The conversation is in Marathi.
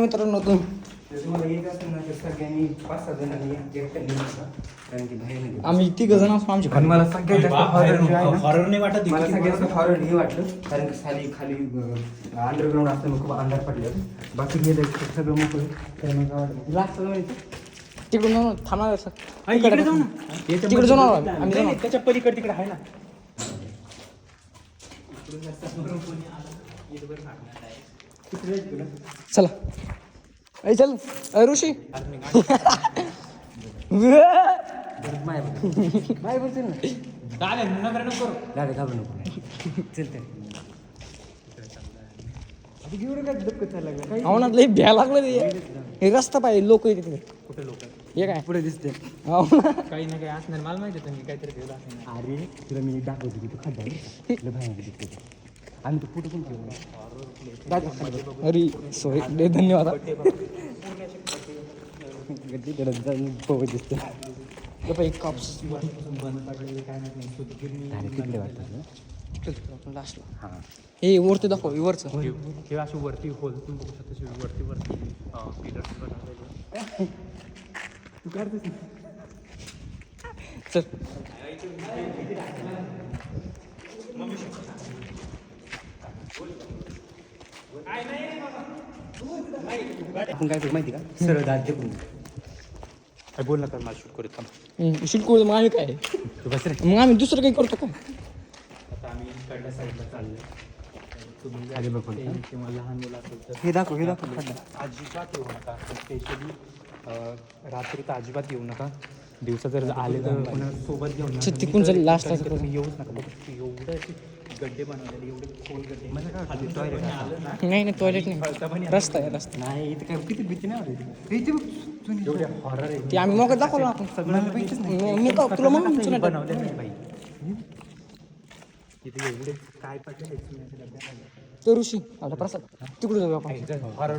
मित्रांनो तुम्हाला येत असेल ना तर सगळ्यांनी 5-6 जणांनी एकट्याने बसा. कारण की बाहेर नाही. आम्ही तिघ जण असतो आमच्या पण मला सगळ्यात जास्त हॉरर नाही वाटत मला सगळ्यात जास्त हॉरर हे वाटलं कारण की खाली अंडरग्राऊंड असतं खूप अंधार पडले बाकी हे सगळं मोकळं त्यामुळे काय वाटलं जास्त तिकडून जाऊन थांबणार असं इकडे जाऊ ना तिकडे जाऊन आलो आम्ही. आम्ही जाऊ. त्याच्या पलीकडे तिकडे आहे ना चला ऐ चल ऐ ऋषी काय बोलतील ना गाडी घालू नको चलते एवढं काय दुःख चाललं लागलं हो ना लई भ्या लागलं ते. हे रस्ता पाहिजे लोक तिकडे कुठे लोक हे काय पुढे दिसते हो ना. काही ना काही असणार मला माहिती तुम्ही काहीतरी घेऊन असणार अरे तुला मी दाखवतो की तू खड्डा आहे तुला भयानक दिसते आम्ही तो फोटो पण ठेवला अरे सॉरी लय धन्यवाद दिसते एक कापूस बंद पडलेले काय नाही तिकडे वाटतं लास्टला हां हे वरती दाखव वरचं हे अशी वरती होल तुम्ही बघू शकता वरती पिलर्स बनवलेले तू काढतोस चल आपण काय करू माहिती का सरळ दात जे काय बोल नका मला शूट करू थांब शिल्कू मग आम्ही काय तू बस रे मग आम्ही दुसरं काही करतो काय आता आम्ही कडल्या साईडला चाललोय तुम्ही खाली बघ पण. किंवा लहान मुलं असेल तर हे दाखव खड्डा अजिबात येऊ नका स्पेशली रात्री तर अजिबात येऊ नका दिवसा जर आले तर पुन्हा सोबत घेऊन या. तिकडून जर last ला कधी तुम्ही येऊच नका बघ एवढं असे गड्डे बनवलेले एवढे खोल गड्डे खाली टॉयलेट आलं ना नाही नाही टॉयलेट नाही रस्ता आहे रस्ता नाही इथे काय किती भीती नाही वाटत इथे बघ जुनी एवढे हॉरर आहे ते आम्ही मग दाखवलं आपण सगळ्यांना माहितीच नाही मी का तुला म्हणून त्यांनी विचारलं. बनवले नाही बाई इथे एवढे काय पडले तो ऋषी आता प्रसाद तिकडे जाऊ आपण हॉरर